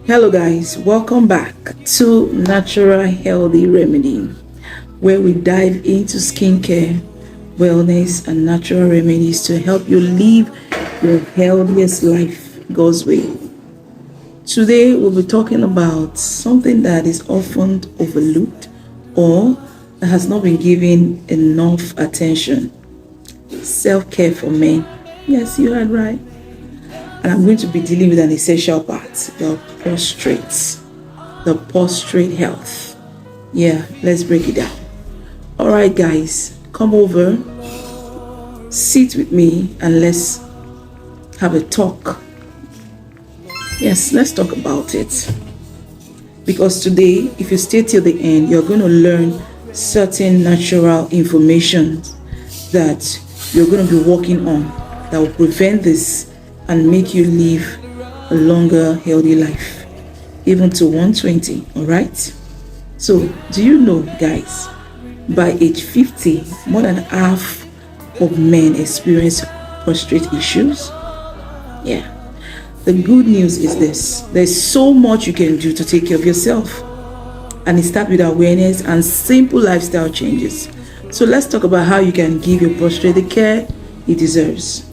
Hello guys, welcome back to Natural Healthy Remedy, where we dive into skincare, wellness and natural remedies to help you live your healthiest life God's way. Today we'll be talking about something that is often overlooked or that has not been given enough attention. Self-care for men. Yes, you heard right. And I'm going to be dealing with an essential part, the prostate health. Yeah, let's break it down. All right, guys, come over, sit with me, and let's have a talk. Yes, let's talk about it. Because today, if you stay till the end, you're going to learn certain natural information that you're going to be working on that will prevent this and make you live a longer, healthy life, even to 120, all right? So, do you know, guys, by age 50, more than half of men experience prostate issues? Yeah. The good news is this. There's so much you can do to take care of yourself. And it starts with awareness and simple lifestyle changes. So let's talk about how you can give your prostate the care it deserves.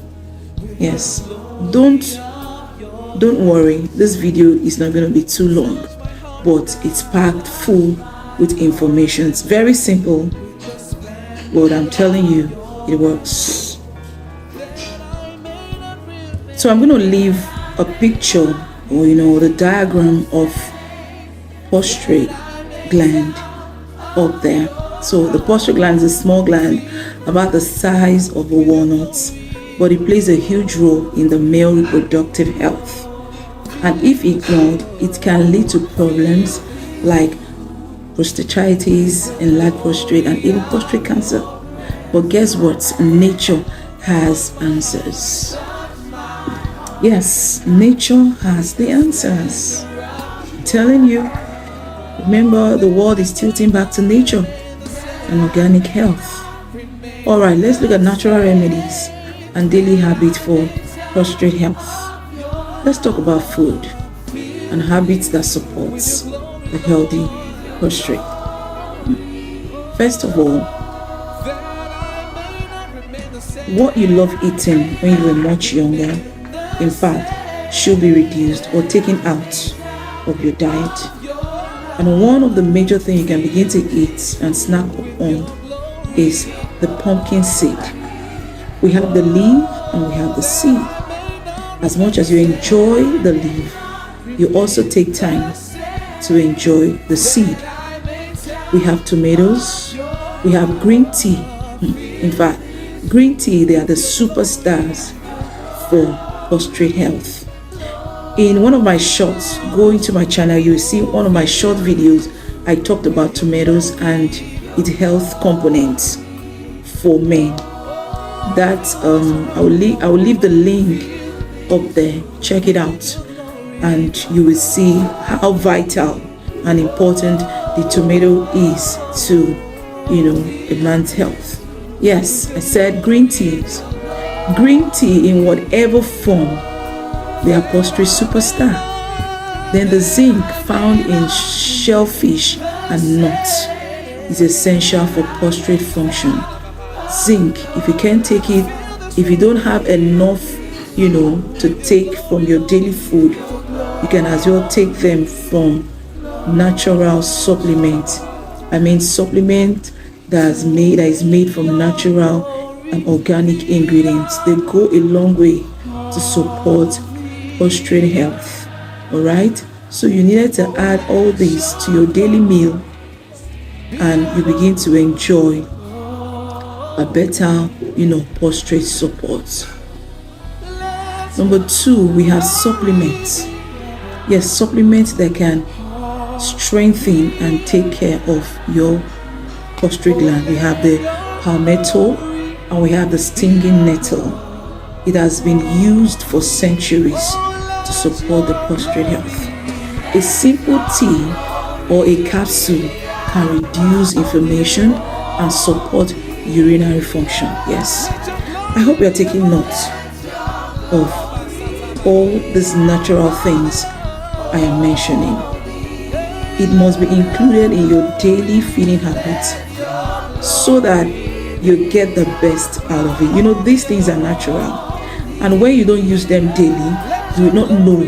Yes. Don't worry, this video is not going to be too long, but it's packed full with information. It's very simple, but I'm telling you, it works. So I'm going to leave a picture or the diagram of prostate gland up there. So the prostate gland is a small gland about the size of a walnut, but it plays a huge role in the male reproductive health. And if ignored, it can lead to problems like prostatitis, enlarged prostate, and even prostate cancer. But guess what? Nature has answers. Yes, nature has the answers. I'm telling you, remember, the world is tilting back to nature and organic health. All right, let's look at natural remedies and daily habits for prostate health. Let's talk about food and habits that supports a healthy prostate. First of all, what you love eating when you were much younger, in fact, should be reduced or taken out of your diet. And one of the major things you can begin to eat and snack on is the pumpkin seed. We have the leaf and we have the seed. As much as you enjoy the leaf, you also take time to enjoy the seed. We have tomatoes, we have green tea. In fact, green tea, they are the superstars for prostate health. In one of my shorts, go into my channel, you will see one of my short videos. I talked about tomatoes and its health components for men. That I will leave the link up there. Check it out, and you will see how vital and important the tomato is to a man's health. Yes, I said green teas. Green tea in whatever form, they are prostate superstar. Then the zinc found in shellfish and nuts is essential for prostate function. Zinc, if you can't take it, if you don't have enough to take from your daily food, you can as well take them from natural supplements. I mean supplement that is made from natural and organic ingredients. They go a long way to support prostate health. Alright, so you needed to add all this to your daily meal and you begin to enjoy a better prostate support. Number 2, we have supplements. Yes, supplements that can strengthen and take care of your prostate gland. We have the palmetto and we have the stinging nettle. It has been used for centuries to support the prostate health. A simple tea or a capsule can reduce inflammation and support urinary function. Yes, I hope you are taking note of all these natural things I am mentioning. It must be included in your daily feeding habits so that you get the best out of it. You know, these things are natural, and when you don't use them daily, you will not know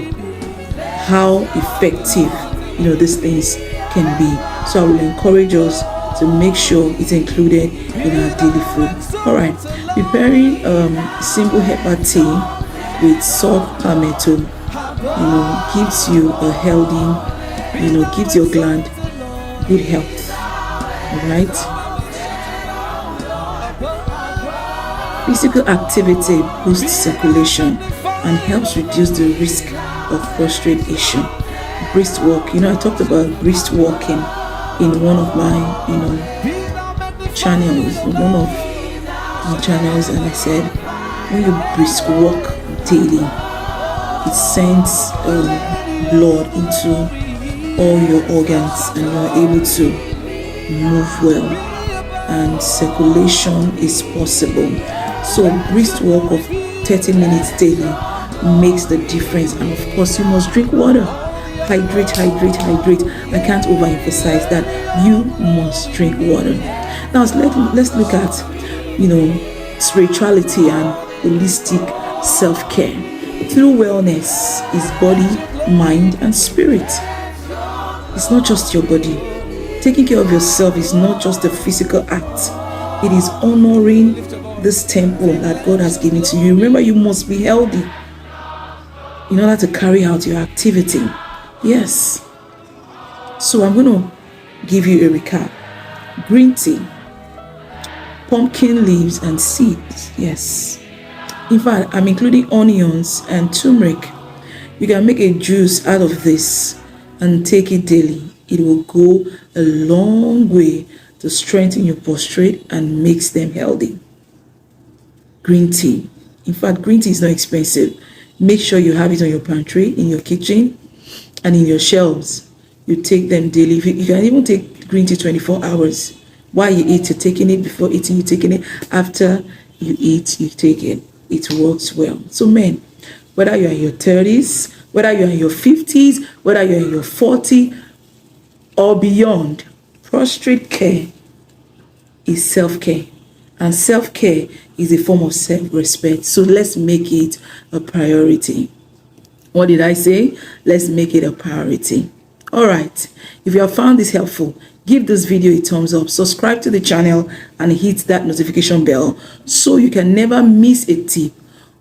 how effective, you know, these things can be. So I will encourage us to make sure it's included in our daily food. All right, preparing simple herbal tea with salt palmetto, you know, gives you a healthy, you know, gives your gland good health. All right. Physical activity boosts circulation and helps reduce the risk of prostate issue. Brisk walk, you know, I talked about brisk walking in one of my, you know, channels, and I said, when you brisk walk daily, it sends blood into all your organs and you are able to move well, and circulation is possible. So a brisk walk of 30 minutes daily makes the difference. And of course, you must drink water. Hydrate. I can't overemphasize that. You must drink water. Now let's look at, you know, spirituality and holistic self-care. True wellness is body, mind, and spirit. It's not just your body. Taking care of yourself is not just a physical act. It is honoring this temple that God has given to you. Remember, you must be healthy in order to carry out your activity. Yes. So I'm going to give you a recap. Green tea, pumpkin leaves and seeds. Yes. In fact, I'm including onions and turmeric. You can make a juice out of this and take it daily. It will go a long way to strengthen your prostate and makes them healthy. Green tea. In fact, green tea is not expensive. Make sure you have it on your pantry, in your kitchen, and in your shelves. You take them daily. You can even take green tea 24 hours. While you eat, you're taking it. Before eating, you're taking it. After you eat, you take it. It works well. So men, whether you're in your 30s, whether you're in your 50s, whether you're in your 40s or beyond, prostate care is self-care. And self-care is a form of self-respect. So let's make it a priority. What did I say? Let's make it a priority. All right. If you have found this helpful, give this video a thumbs up, subscribe to the channel, and hit that notification bell so you can never miss a tip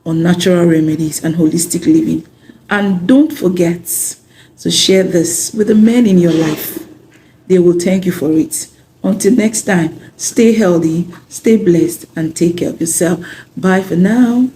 on natural remedies and holistic living. And don't forget to share this with the men in your life. They will thank you for it. Until next time, stay healthy, stay blessed, and take care of yourself. Bye for now.